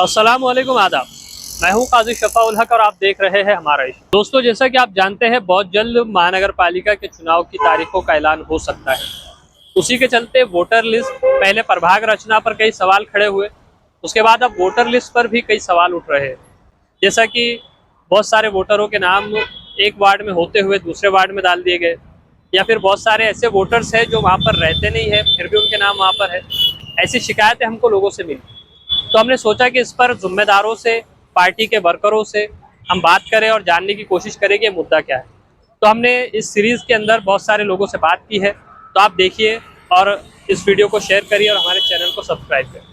अस्सलाम वालेकुम, आदाब। मैं हूं काजी शफा उल हक और आप देख रहे हैं हमारा इश्क। दोस्तों, जैसा कि आप जानते हैं, बहुत जल्द महानगर पालिका के चुनाव की तारीखों का ऐलान हो सकता है। उसी के चलते वोटर लिस्ट, पहले प्रभाग रचना पर कई सवाल खड़े हुए, उसके बाद अब वोटर लिस्ट पर भी कई सवाल उठ रहे हैं। जैसा कि बहुत सारे वोटरों के नाम एक वार्ड में होते हुए दूसरे वार्ड में डाल दिए गए, या फिर बहुत सारे ऐसे वोटर्स हैं जो वहाँ पर रहते नहीं है फिर भी उनके नाम वहाँ पर है। ऐसी शिकायतें हमको लोगों से मिली, तो हमने सोचा कि इस पर जिम्मेदारों से, पार्टी के वर्करों से हम बात करें और जानने की कोशिश करें कि मुद्दा क्या है। तो हमने इस सीरीज़ के अंदर बहुत सारे लोगों से बात की है, तो आप देखिए और इस वीडियो को शेयर करिए और हमारे चैनल को सब्सक्राइब करें।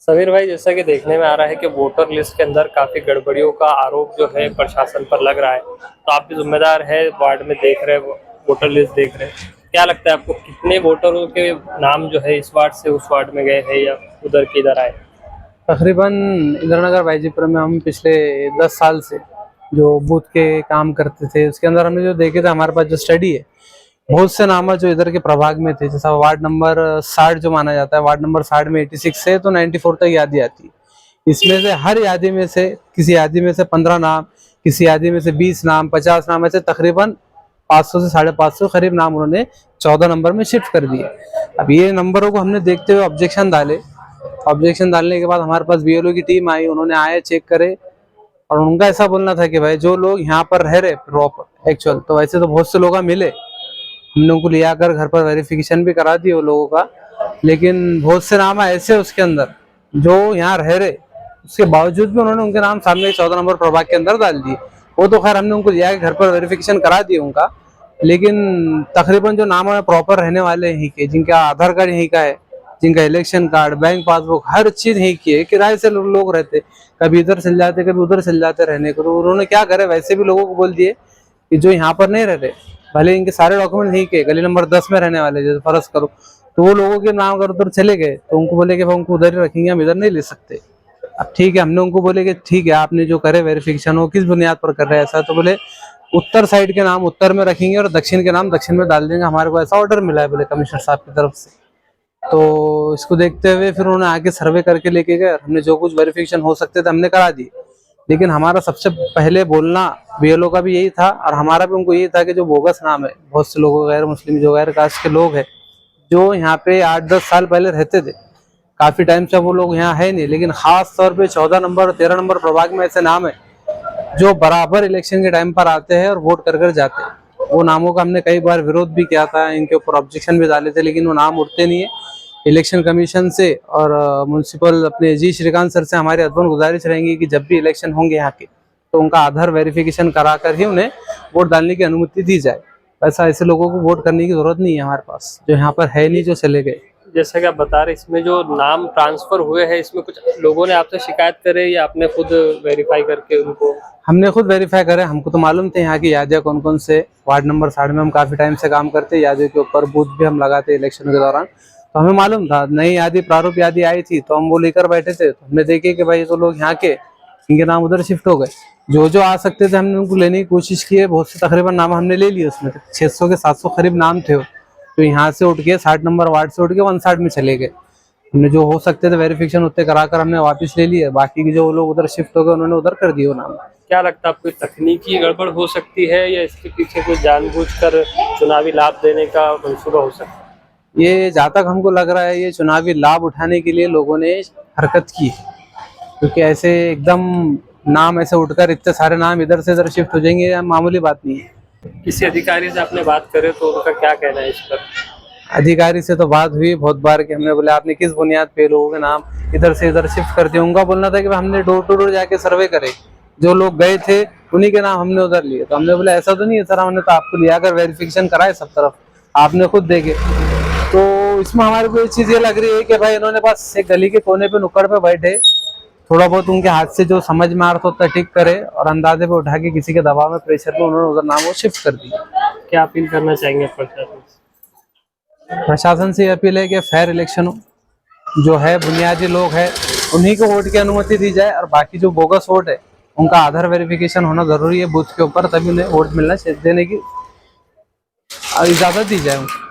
समीर भाई, जैसा कि देखने में आ रहा है कि वोटर लिस्ट के अंदर काफ़ी गड़बड़ियों का आरोप जो है प्रशासन पर लग रहा है, तो आप भी जिम्मेदार है, वार्ड में देख रहे हैं, वोटर लिस्ट देख रहे हैं। क्या लगता है आपको, कितने वोटरों के नाम जो है इस वार्ड से उस वार्ड में गए हैं या उधर के इधर आए? तकरीबन इंद्रनगर बाईजीपुर में हम पिछले 10 साल से जो बूथ के काम करते थे, उसके अंदर हमने जो देखे थे, हमारे पास जो स्टडी है, बहुत से नाम जो इधर के प्रभाग में थे। जैसा वार्ड नंबर 60 जो माना जाता है, वार्ड नंबर 60 में 86 से तो 94 तक यादी आती है। इसमें से हर यादी में से किसी यादी में से 15 नाम, किसी यादी में से 20 नाम, 50 नाम, ऐसे तकरीबन 500 से 550 करीब नाम उन्होंने 14 नंबर में शिफ्ट कर दिए। अब ये नंबरों को हमने देखते हुए ऑब्जेक्शन डाले। ऑब्जेक्शन डालने के बाद हमारे पास बीएलओ की टीम आई, उन्होंने आए, चेक करे, और उनका ऐसा बोलना था कि भाई जो लोग यहाँ पर रह रहे प्रॉपर एक्चुअल, तो वैसे तो बहुत से लोग मिले, हमने उनको लिया कर घर पर वेरिफिकेशन भी करा दिए वो लोगों का, लेकिन बहुत से नाम ऐसे उसके अंदर जो यहाँ रह रहे, उसके बावजूद भी उन्होंने उनके नाम सामने 14 नंबर प्रभाग के अंदर डाल दिए। वो तो खैर हमने उनको लिया के घर पर वेरिफिकेशन करा दिए उनका, लेकिन तकरीबन जो नाम है प्रॉपर रहने वाले यहीं के, जिनका आधार कार्ड यहीं का है, जिनका इलेक्शन कार्ड, बैंक पासबुक, हर चीज यहीं की है, किराए से लोग रहते, कभी इधर चल जाते कभी उधर चल जाते रहने को। तो उन्होंने क्या करे, वैसे भी लोगों को बोल दिए कि जो यहाँ पर नहीं रहते, भले इनके सारे डॉक्यूमेंट यहीं के, गली नंबर 10 में रहने वाले, जैसे फर्ज करो, तो वो लोगों के नाम अगर उधर चले गए तो उनको बोले कि उनको उधर ही रखेंगे, हम इधर नहीं ले सकते। अब ठीक है, हमने उनको बोले कि ठीक है, आपने जो करे वेरिफिकेशन वो किस बुनियाद पर कर रहे हैं ऐसा, तो बोले उत्तर साइड के नाम उत्तर में रखेंगे और दक्षिण के नाम दक्षिण में डाल देंगे, हमारे को ऐसा ऑर्डर मिला है बोले कमिश्नर साहब की तरफ से। तो इसको देखते हुए फिर उन्होंने आगे सर्वे करके लेके गए, हमने जो कुछ वेरिफिकेशन हो सकते थे हमने करा दिए। लेकिन हमारा सबसे पहले बोलना बीएलओ का भी यही था और हमारा भी उनको यही था कि जो बोगस नाम है, बहुत से लोगों, गैर मुस्लिम जो गैर कास्ट के लोग हैं जो यहाँ पे 8-10 साल पहले रहते थे, काफी टाइम से वो लोग यहाँ है नहीं, लेकिन खास तौर पे 14 नंबर और 13 नंबर प्रभाग में ऐसे नाम है जो बराबर इलेक्शन के टाइम पर आते हैं और वोट कर जाते हैं। वो नामों का हमने कई बार विरोध भी किया था, इनके ऊपर ऑब्जेक्शन भी डाले थे, लेकिन वो नाम उठते नहीं है। इलेक्शन कमीशन से और म्यूनसिपल अपने जी श्रीकांत सर से हमारी अदबन गुजारिश रहेंगी कि जब भी इलेक्शन होंगे यहाँ के, तो उनका आधार वेरिफिकेशन करा कर ही उन्हें वोट डालने की अनुमति दी जाए। ऐसा ऐसे लोगों को वोट करने की जरूरत नहीं है हमारे पास, जो यहाँ पर है नहीं, जो चले गए। जैसा कि आप बता रहे, इसमें जो नाम ट्रांसफर हुए हैं, इसमें कुछ लोगों ने आपसे शिकायत करे या आपने खुद वेरीफाई करके उनको? हमने खुद वेरीफाई करे, हमको तो मालूम थे यहाँ की यादियाँ कौन कौन से। वार्ड नंबर 60 में हम काफी टाइम से काम करते, यादियों के ऊपर बूथ भी हम लगाते इलेक्शन के दौरान, तो हमें मालूम था नई यादी, प्रारूप यादी आई थी, तो हम वो लेकर बैठे थे। तो हमने देखे कि भाई तो लोग यहाँ के, इनके नाम उधर शिफ्ट हो गए, जो जो आ सकते थे हमने उनको लेने की कोशिश की है। बहुत से तकरीबन नाम हमने ले लिए, उसमें 600 के 700 करीब नाम थे, तो यहाँ से उठ के 60 नंबर वार्ड से उठ के 160 में चले गए। हमने जो हो सकते थे वेरिफिकेशन उतने कराकर हमने वापस ले लिए, बाकी के जो लोग उधर शिफ्ट हो गए उन्होंने उधर कर दिए वो नाम। क्या लगता है आपको, तकनीकी गड़बड़ हो सकती है या इसके पीछे कुछ जानबूझकर चुनावी लाभ देने का मंसूबा हो सकता है? ये जहाँ तक हमको लग रहा है, ये चुनावी लाभ उठाने के लिए लोगों ने हरकत की है, क्योंकि ऐसे एकदम नाम ऐसे उठकर इतने सारे नाम इधर से इधर शिफ्ट हो जाएंगे, ये मामूली बात नहीं है। किसी अधिकारी से आपने बात करे तो उनका क्या कहना है इस पर? अधिकारी से तो बात हुई बहुत बार कि हमने बोले आपने किस बुनियाद पे लोगों के नाम इधर से इधर शिफ्ट कर दिया। उनका बोलना था कि हमने डोर टू डोर जाके सर्वे करे, जो लोग गए थे उन्हीं के नाम हमने उधर लिए। तो हमने बोले ऐसा तो नहीं है सर, हमने तो आपको लिया कर वेरिफिकेशन कराए सब तरफ, आपने खुद देखे। तो इसमें हमारे को एक चीज ये लग रही है कि भाई इन्होंने बस एक गली के कोने पे नुक्कड़ पे बैठे, थोड़ा बहुत उनके हाथ से जो समझ में आ रहा था उतना ठीक करे और अंदाजे पे उठा के किसी के दबाव में, प्रेशर पे उन्होंने उधर नाम वो शिफ्ट कर दिया। क्या अपील करना चाहेंगे प्रशासन से? प्रशासन से अपील है कि फेयर इलेक्शन हो, जो है बुनियादी लोग हैं उन्हीं को वोट की अनुमति दी जाए, और बाकी जो बोगस वोट है उनका आधार वेरिफिकेशन होना जरूरी है बूथ के ऊपर, तभी उन्हें वोट मिलना देने की इजाजत दी जाए उनको।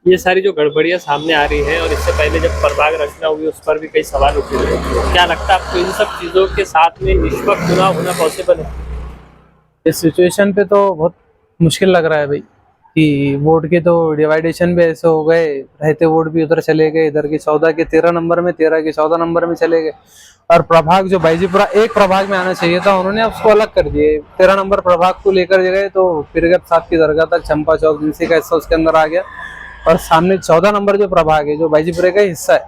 ये सारी जो गड़बड़ियां सामने आ रही है और इससे पहले जब प्रभाग रचना हुई उस पर भी कई सवाल उठे हुए हैं, क्या लगता है आपको इन सब चीज़ों के साथ में निष्पक्ष चुनाव होना पॉसिबल है? इस सिचुएशन पे तो बहुत मुश्किल लग रहा है भाई, कि वोट के तो डिवाइडेशन भी ऐसे हो गए, रहते वोट भी उधर चले गए, इधर की 14 के 13 नंबर में, 13 के 14 नंबर में चले गए। और प्रभाग जो बाईजीपुरा एक प्रभाग में आना चाहिए था, उन्होंने उसको अलग कर दिए। 13 नंबर प्रभाग को लेकर गए तो फिरगत साहब की दरगाह तक चंपा चौक जिनसी का हिस्सा उसके अंदर आ गया। और सामने 14 नंबर जो प्रभाग है, जो बाईजीपुरे का हिस्सा है,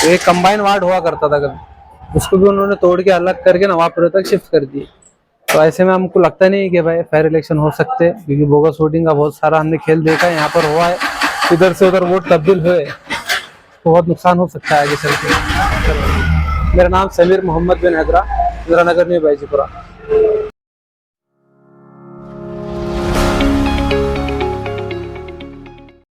तो एक कंबाइन वार्ड हुआ करता था कभी, उसको भी उन्होंने तोड़ के अलग करके नवाबपुरे तक शिफ्ट कर दिए। तो ऐसे में हमको लगता नहीं कि भाई फेयर इलेक्शन हो सकते हैं, क्योंकि बोगस वोटिंग का बहुत सारा हमने खेल देखा है, यहाँ पर हुआ है, इधर से उधर वोट तब्दील हुए, तो बहुत नुकसान हो सकता है आगे चल के। मेरा नाम समीर मोहम्मद बिन हैदरा, इंदिरा नगर में बाईजीपुरा।